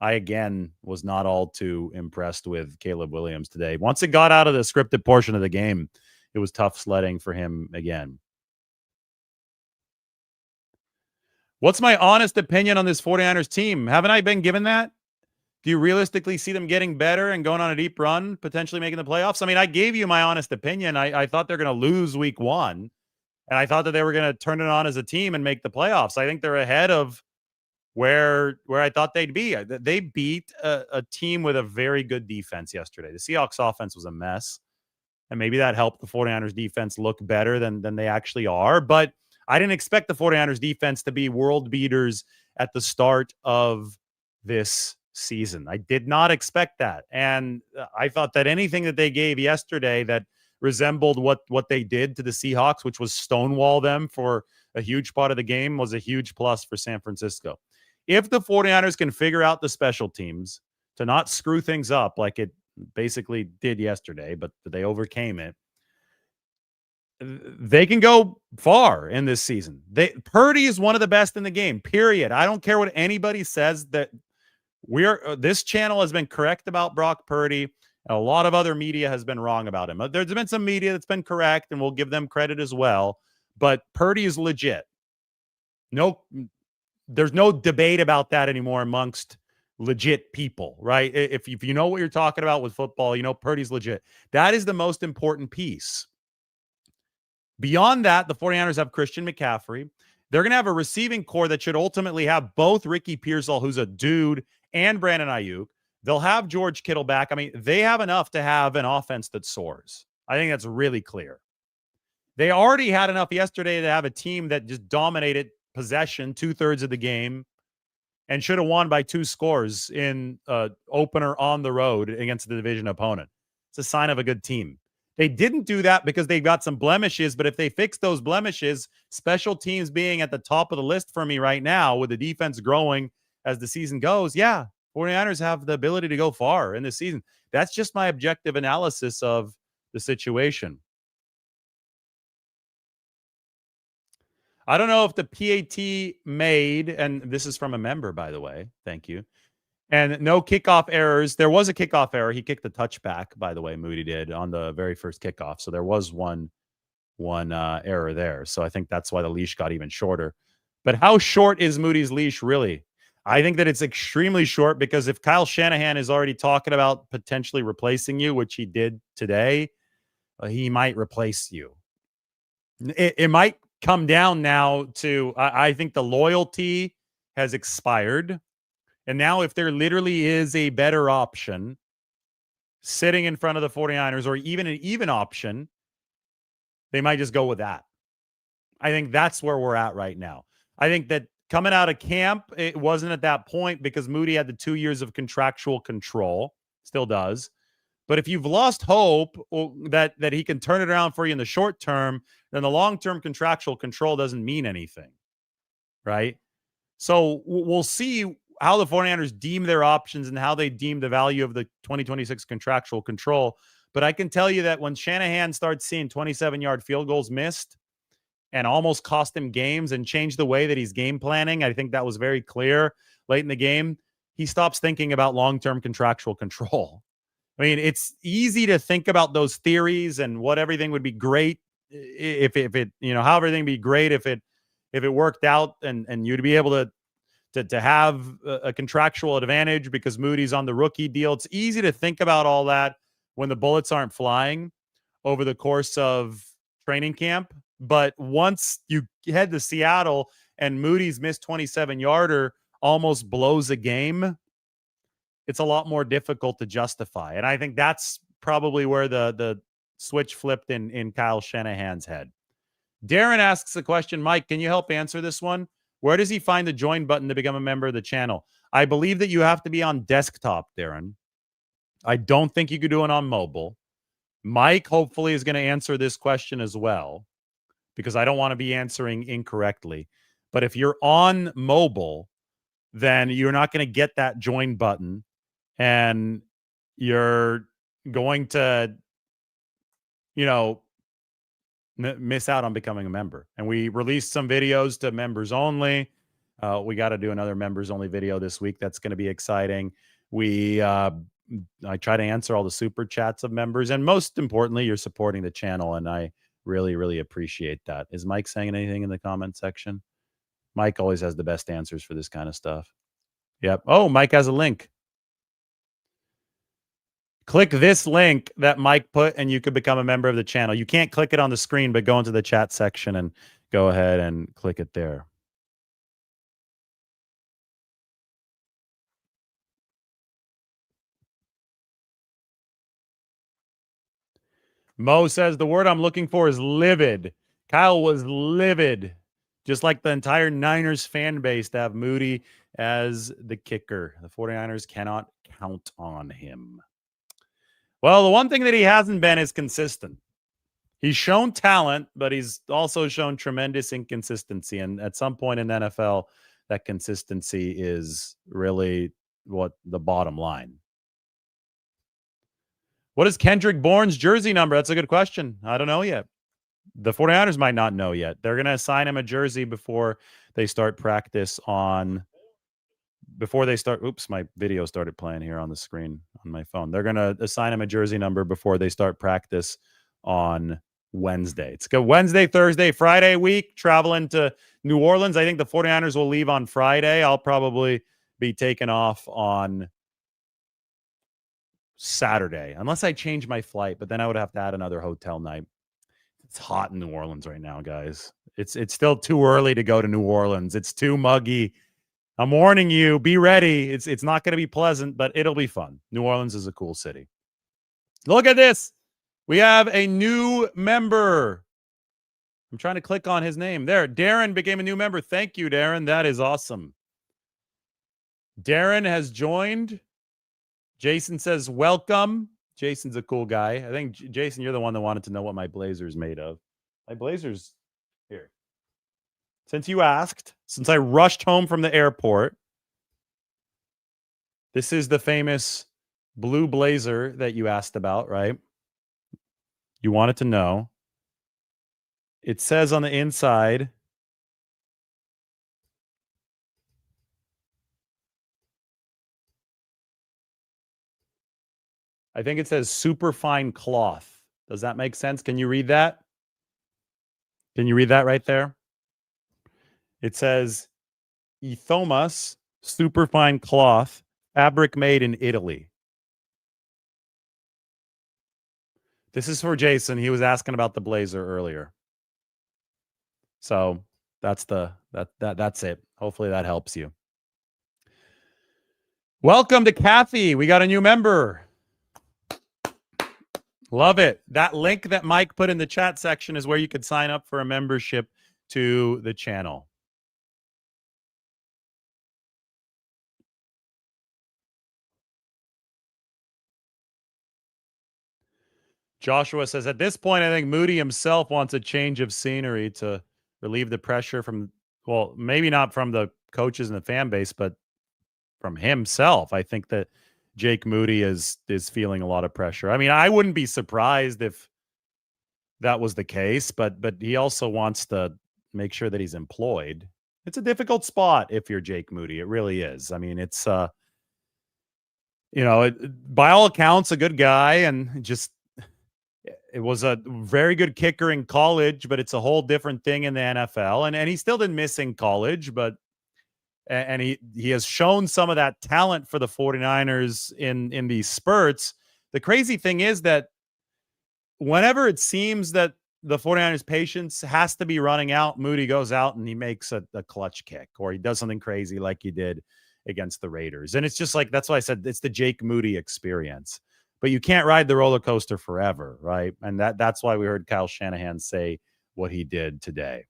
I again was not all too impressed with Caleb Williams today. Once it got out of the scripted portion of the game, it was tough sledding for him again. What's my honest opinion on this 49ers team? Haven't I been given that? Do you realistically see them getting better and going on a deep run, potentially making the playoffs? I mean, I gave you my honest opinion. I thought they're going to lose week 1, and I thought that they were going to turn it on as a team and make the playoffs. I think they're ahead of where I thought they'd be. They beat a team with a very good defense yesterday. The Seahawks offense was a mess, and maybe that helped the 49ers defense look better than they actually are. But I didn't expect the 49ers defense to be world beaters at the start of this season. I did not expect that. And I thought that anything that they gave yesterday that resembled what they did to the Seahawks, which was stonewall them for a huge part of the game, was a huge plus for San Francisco. If the 49ers can figure out the special teams to not screw things up like it basically did yesterday, but they overcame it. They can go far in this season. Purdy is one of the best in the game, period. I don't care what anybody says. That this channel has been correct about Brock Purdy. A lot of other media has been wrong about him. There's been some media that's been correct, and we'll give them credit as well. But Purdy is legit. There's no debate about that anymore amongst legit people, right? If you know what you're talking about with football, you know Purdy's legit. That is the most important piece. Beyond that, the 49ers have Christian McCaffrey. They're going to have a receiving core that should ultimately have both Ricky Pearsall, who's a dude, and Brandon Ayuk. They'll have George Kittle back. I mean, they have enough to have an offense that soars. I think that's really clear. They already had enough yesterday to have a team that just dominated possession 2/3 of the game and should have won by 2 scores in opener on the road against the division opponent. It's a sign of a good team. They didn't do that because they've got some blemishes, but if they fix those blemishes, special teams being at the top of the list for me right now with the defense growing as the season goes, 49ers have the ability to go far in this season. That's just my objective analysis of the situation. I don't know if the PAT made, and this is from a member, by the way, thank you, and no kickoff errors. There was a kickoff error. He kicked the touchback, by the way, Moody did on the very first kickoff. So there was one error there. So I think that's why the leash got even shorter. But how short is Moody's leash really? I think that it's extremely short because if Kyle Shanahan is already talking about potentially replacing you, which he did today, he might replace you. It might come down now to, I think the loyalty has expired. And now if there literally is a better option sitting in front of the 49ers or even an even option, they might just go with that. I think that's where we're at right now. I think that coming out of camp, it wasn't at that point because Moody had the 2 years of contractual control, still does. But if you've lost hope that he can turn it around for you in the short term, then the long-term contractual control doesn't mean anything, right? So we'll see how the 49ers deem their options and how they deem the value of the 2026 contractual control. But I can tell you that when Shanahan starts seeing 27-yard field goals missed and almost cost him games and changed the way that he's game planning, I think that was very clear late in the game, he stops thinking about long-term contractual control. I mean, it's easy to think about those theories and what everything would be great if it, how everything would be great if it worked out and you'd be able to have a contractual advantage because Moody's on the rookie deal. It's easy to think about all that when the bullets aren't flying over the course of training camp. But once you head to Seattle and Moody's missed 27-yarder almost blows a game, it's a lot more difficult to justify. And I think that's probably where the switch flipped in Kyle Shanahan's head. Darren asks the question, Mike, can you help answer this one? Where does he find the join button to become a member of the channel? I believe that you have to be on desktop, Darren. I don't think you could do it on mobile. Mike hopefully is going to answer this question as well because I don't want to be answering incorrectly. But if you're on mobile, then you're not going to get that join button and you're going to, miss out on becoming a member. And we released some videos to members only. We got to do another members only video this week. That's going to be exciting. I try to answer all the super chats of members. And most importantly, you're supporting the channel. And I really, really appreciate that. Is Mike saying anything in the comment section? Mike always has the best answers for this kind of stuff. Yep. Oh, Mike has a link. Click this link that Mike put and you could become a member of the channel. You can't click it on the screen, but go into the chat section and go ahead and click it there. Mo says the word I'm looking for is livid. Kyle was livid, just like the entire Niners fan base, to have Moody as the kicker. The 49ers cannot count on him. Well, the one thing that he hasn't been is consistent. He's shown talent, but he's also shown tremendous inconsistency. And at some point in the NFL, that consistency is really what the bottom line. What is Kendrick Bourne's jersey number? That's a good question. I don't know yet. The 49ers might not know yet. They're going to assign him a jersey before they start practice on... Before they start... Oops, my video started playing here on the screen on my phone. They're going to assign him a jersey number before they start practice on Wednesday. It's good. Wednesday, Thursday, Friday week, traveling to New Orleans. I think the 49ers will leave on Friday. I'll probably be taken off on Saturday, unless I change my flight, but then I would have to add another hotel night. It's hot in New Orleans right now, guys. It's still too early to go to New Orleans. It's too muggy. I'm warning you, be ready. It's not going to be pleasant, but it'll be fun. New Orleans is a cool city. Look at this. We have a new member. I'm trying to click on his name. There, Darren became a new member. Thank you, Darren. That is awesome. Darren has joined. Jason says, welcome. Jason's a cool guy. I think, Jason, you're the one that wanted to know what my blazer's made of. My blazer's here. Since you asked, since I rushed home from the airport, this is the famous blue blazer that you asked about, right? You wanted to know. It says on the inside, I think it says super fine cloth. Does that make sense? Can you read that? Can you read that right there? It says Ethomas super fine cloth, fabric made in Italy. This is for Jason. He was asking about the blazer earlier. So that's that's it. Hopefully that helps you. Welcome to Kathy. We got a new member. Love it. That link that Mike put in the chat section is where you could sign up for a membership to the channel. Joshua says, at this point, I think Moody himself wants a change of scenery to relieve the pressure from, well, maybe not from the coaches and the fan base, but from himself. I think that Jake Moody is feeling a lot of pressure. I mean, I wouldn't be surprised if that was the case, but he also wants to make sure that he's employed. It's a difficult spot if you're Jake Moody. It really is. I mean, it's, by all accounts, a good guy, and just, it was a very good kicker in college, but it's a whole different thing in the NFL. And he still didn't miss in college, but and he has shown some of that talent for the 49ers in these spurts. The crazy thing is that whenever it seems that the 49ers patience has to be running out, Moody goes out and he makes a clutch kick, or he does something crazy like he did against the Raiders. And it's just like, that's why I said it's the Jake Moody experience. But you can't ride the roller coaster forever, right? And that's why we heard Kyle Shanahan say what he did today.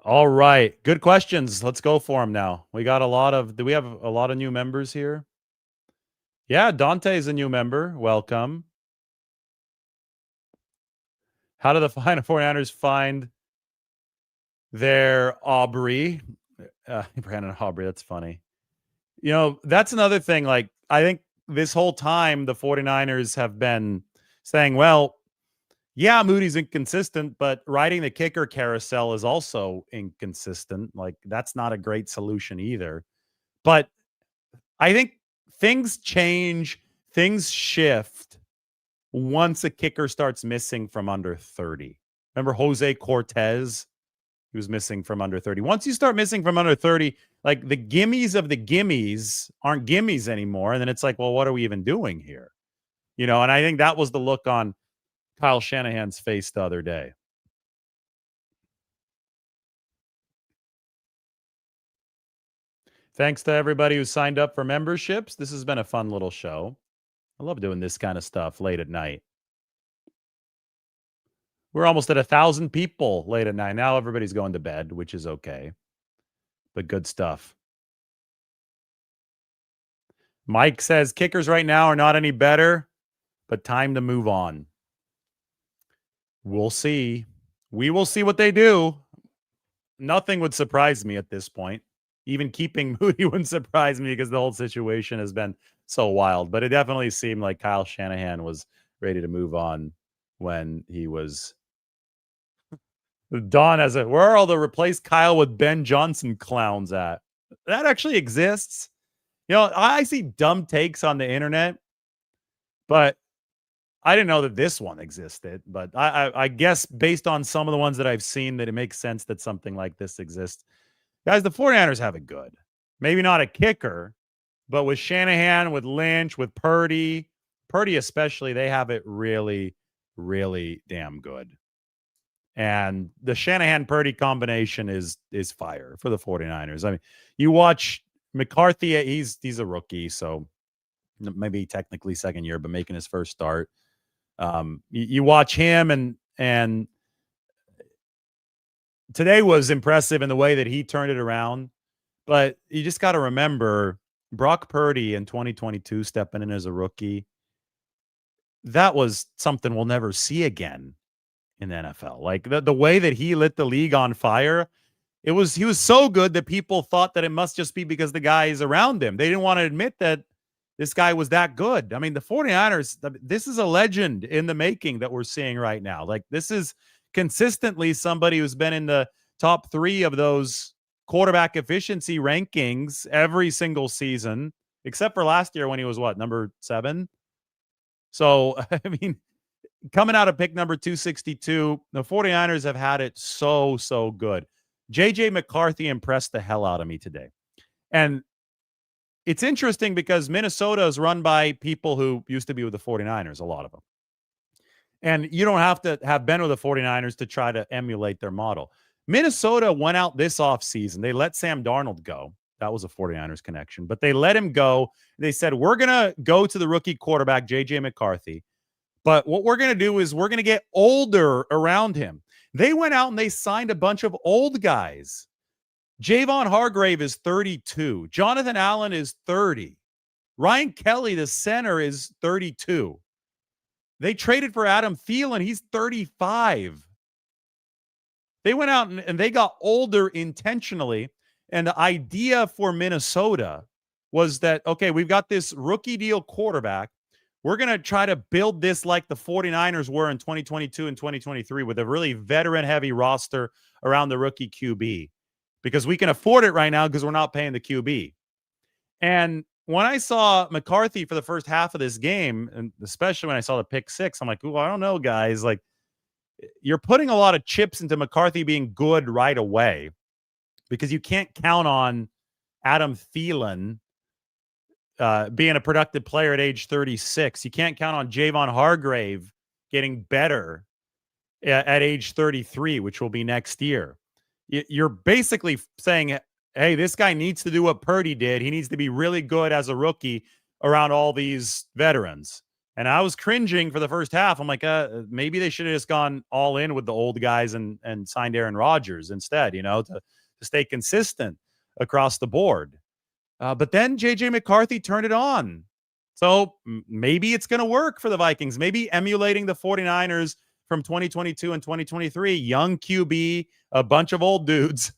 All right. Good questions. Let's go for them now. We got do we have a lot of new members here? Yeah, Dante is a new member. Welcome. How do the final 49ers find their Aubrey? Brandon Aubrey, that's funny. That's another thing. Like, I think this whole time the 49ers have been saying, well, yeah, Moody's inconsistent, but riding the kicker carousel is also inconsistent. Like, that's not a great solution either. But I think things change, things shift once a kicker starts missing from under 30. Remember Jose Cortez? He was missing from under 30. Once you start missing from under 30, like, the gimmies of the gimmies aren't gimmies anymore. And then it's like, well, what are we even doing here? And I think that was the look on Kyle Shanahan's face the other day. Thanks to everybody who signed up for memberships. This has been a fun little show. I love doing this kind of stuff late at night. We're almost at 1,000 people late at night. Now everybody's going to bed, which is okay. But good stuff. Mike says kickers right now are not any better, but time to move on. We'll see. We will see what they do. Nothing would surprise me at this point. Even keeping Moody wouldn't surprise me because the whole situation has been so wild. But it definitely seemed like Kyle Shanahan was ready to move on when he was Don as a where are all the replace Kyle with Ben Johnson clowns at? That actually exists. You know, I see dumb takes on the internet, but I didn't know that this one existed. But I guess based on some of the ones that I've seen, that it makes sense that something like this exists. Guys, the 49ers have it good. Maybe not a kicker, but with Shanahan, with Lynch, with Purdy especially, they have it really, really damn good. And the Shanahan-Purdy combination is fire for the 49ers. I mean, you watch McCarthy, he's a rookie, so maybe technically second year, but making his first start. You watch him, and today was impressive in the way that he turned it around. But you just got to remember Brock Purdy in 2022 stepping in as a rookie. That was something we'll never see again in the NFL. Like the way that he lit the league on fire, he was so good that people thought that it must just be because the guys around him. They didn't want to admit that this guy was that good. I mean, the 49ers, this is a legend in the making that we're seeing right now. Like this is consistently somebody who's been in the top 3 of those quarterback efficiency rankings every single season, except for last year when he was number 7. So, I mean, coming out of pick number 262, the 49ers have had it so good. J.J. McCarthy impressed the hell out of me today. And it's interesting because Minnesota is run by people who used to be with the 49ers, a lot of them. And you don't have to have been with the 49ers to try to emulate their model. Minnesota went out this offseason. They let Sam Darnold go. That was a 49ers connection. But they let him go. They said, we're going to go to the rookie quarterback, J.J. McCarthy. But what we're going to do is we're going to get older around him. They went out and they signed a bunch of old guys. Javon Hargrave is 32. Jonathan Allen is 30. Ryan Kelly, the center, is 32. They traded for Adam Thielen. He's 35. They went out and they got older intentionally. And the idea for Minnesota was that, okay, we've got this rookie deal quarterback. We're going to try to build this like the 49ers were in 2022 and 2023 with a really veteran-heavy roster around the rookie QB because we can afford it right now because we're not paying the QB. And when I saw McCarthy for the first half of this game, and especially when I saw the pick 6, I'm like, ooh, I don't know, guys. Like, you're putting a lot of chips into McCarthy being good right away because you can't count on Adam Thielen being a productive player at age 36. You can't count on Javon Hargrave getting better at age 33, which will be next year. You're basically saying, hey, this guy needs to do what Purdy did. He needs to be really good as a rookie around all these veterans. And I was cringing for the first half. I'm like, maybe they should have just gone all in with the old guys and signed Aaron Rodgers instead, to stay consistent across the board. But then J.J. McCarthy turned it on. So maybe it's going to work for the Vikings. Maybe emulating the 49ers from 2022 and 2023, young QB, a bunch of old dudes,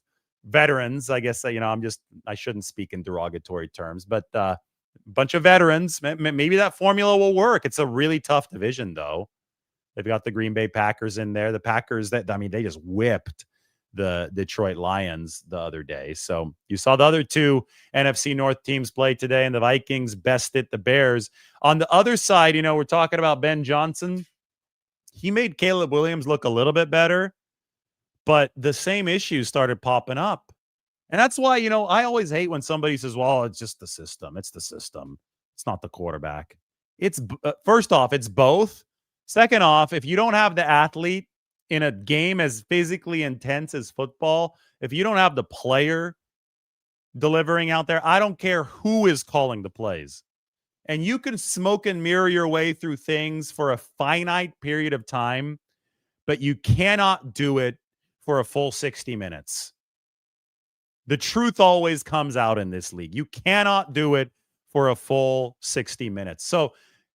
veterans. I guess, I shouldn't speak in derogatory terms, but a bunch of veterans. Maybe that formula will work. It's a really tough division, though. They've got the Green Bay Packers in there. The Packers they just whipped the Detroit Lions the other day. So you saw the other 2 NFC North teams play today, and the Vikings bested the Bears. On the other side, we're talking about Ben Johnson. He made Caleb Williams look a little bit better, but the same issues started popping up. And that's why, I always hate when somebody says, well, it's just the system. It's the system. It's not the quarterback. It's first off, it's both. Second off, if you don't have the athlete in a game as physically intense as football, if you don't have the player delivering out there, I don't care who is calling the plays. And you can smoke and mirror your way through things for a finite period of time, but you cannot do it for a full 60 minutes. The truth always comes out in this league. You cannot do it for a full 60 minutes. So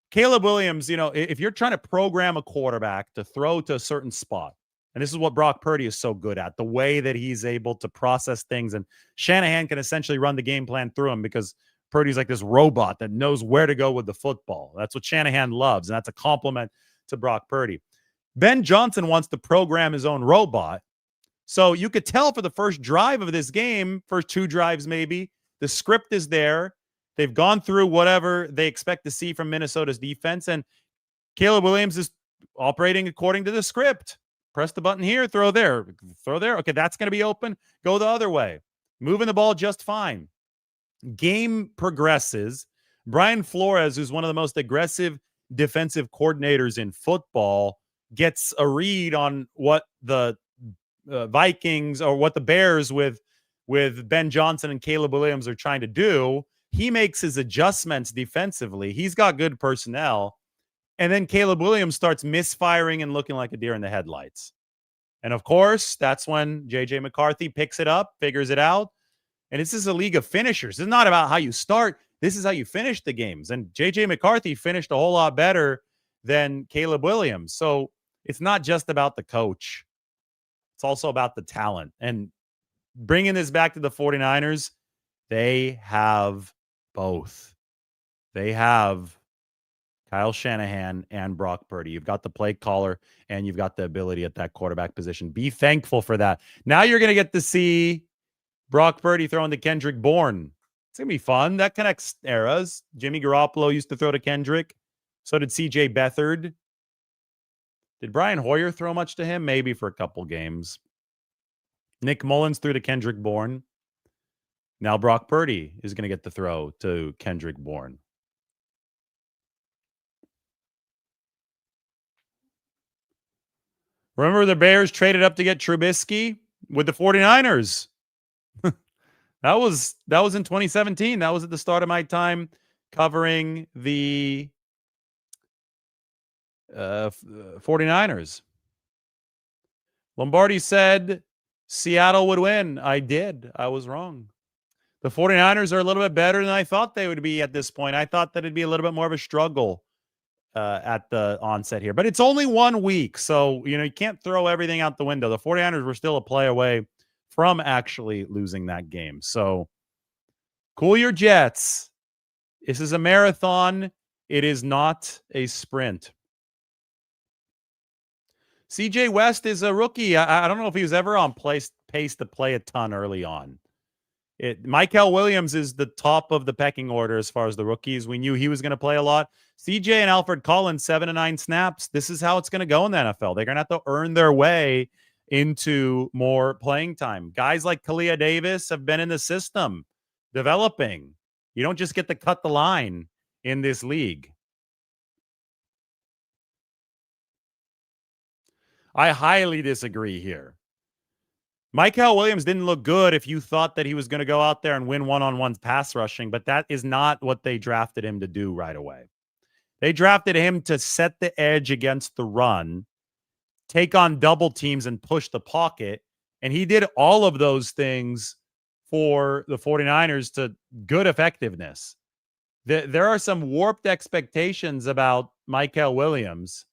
Caleb Williams, if you're trying to program a quarterback to throw to a certain spot, And this is what Brock Purdy is so good at, the way that he's able to process things. And Shanahan can essentially run the game plan through him because Purdy's like this robot that knows where to go with the football. That's what Shanahan loves, and that's a compliment to Brock Purdy. Ben Johnson wants to program his own robot. So you could tell for the first drive of this game, first 2 drives maybe, the script is there. They've gone through whatever they expect to see from Minnesota's defense, and Caleb Williams is operating according to the script. Press the button here, throw there, throw there. Okay, that's going to be open. Go the other way. Moving the ball just fine. Game progresses. Brian Flores, who's one of the most aggressive defensive coordinators in football, gets a read on what the Vikings or what the Bears with Ben Johnson and Caleb Williams are trying to do. He makes his adjustments defensively. He's got good personnel. And then Caleb Williams starts misfiring and looking like a deer in the headlights. And of course, that's when J.J. McCarthy picks it up, figures it out. And this is a league of finishers. It's not about how you start. This is how you finish the games. And J.J. McCarthy finished a whole lot better than Caleb Williams. So it's not just about the coach. It's also about the talent. And bringing this back to the 49ers, they have both. They have Kyle Shanahan and Brock Purdy. You've got the play caller and you've got the ability at that quarterback position. Be thankful for that. Now you're going to get to see Brock Purdy throwing to Kendrick Bourne. It's going to be fun. That connects eras. Jimmy Garoppolo used to throw to Kendrick. So did C.J. Beathard. Did Brian Hoyer throw much to him? Maybe for a couple games. Nick Mullins threw to Kendrick Bourne. Now Brock Purdy is going to get the throw to Kendrick Bourne. Remember the Bears traded up to get Trubisky with the 49ers? That was in 2017. That was at the start of my time covering the 49ers. Lombardi said Seattle would win. I did. I was wrong. The 49ers are a little bit better than I thought they would be at this point. I thought that it'd be a little bit more of a struggle at the onset here. But it's only 1 week, so you can't throw everything out the window. The 49ers were still a play away from actually losing that game. So cool your jets. This is a marathon. It is not a sprint. CJ West is a rookie. I don't know if he was ever on pace to play a ton early on. Michael Williams is the top of the pecking order as far as the rookies. We knew he was going to play a lot. CJ and Alfred Collins, 7 to 9 snaps. This is how it's going to go in the NFL. They're going to have to earn their way into more playing time. Guys like Kalia Davis have been in the system, developing. You don't just get to cut the line in this league. I highly disagree here. Michael Williams didn't look good if you thought that he was going to go out there and win one-on-one pass rushing, but that is not what they drafted him to do right away. They drafted him to set the edge against the run, take on double teams, and push the pocket. And he did all of those things for the 49ers to good effectiveness. There are some warped expectations about Michael Williams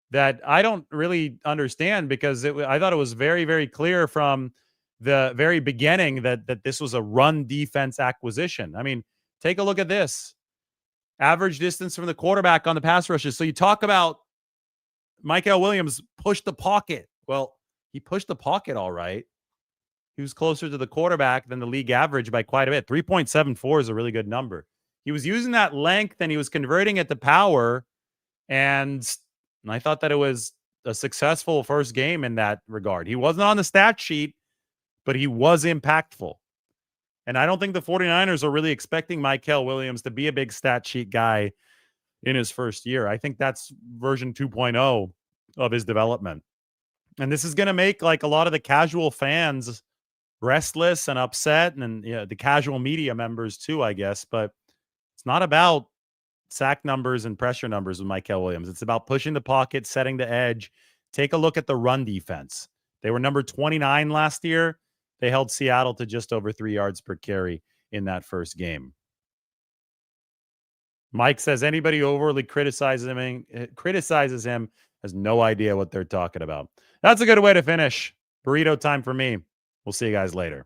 that I don't really understand, because I thought it was very, very clear from the very beginning that this was a run defense acquisition. I mean, take a look at this. Average distance from the quarterback on the pass rushes. So you talk about Michael Williams pushed the pocket. Well, he pushed the pocket all right. He was closer to the quarterback than the league average by quite a bit. 3.74 is a really good number. He was using that length and he was converting it to power. And I thought that it was a successful first game in that regard. He wasn't on the stat sheet, but he was impactful. And I don't think the 49ers are really expecting Michael Williams to be a big stat sheet guy in his first year. I think that's version 2.0 of his development. And this is going to make like a lot of the casual fans restless and upset, and the casual media members too, I guess. But it's not about sack numbers and pressure numbers with Michael Williams. It's about pushing the pocket, setting the edge. Take a look at the run defense. They were number 29 last year. They held Seattle to just over 3 yards per carry in that first game. Mike says anybody overly criticizes him has no idea what they're talking about. That's a good way to finish. Burrito time for me. We'll see you guys later.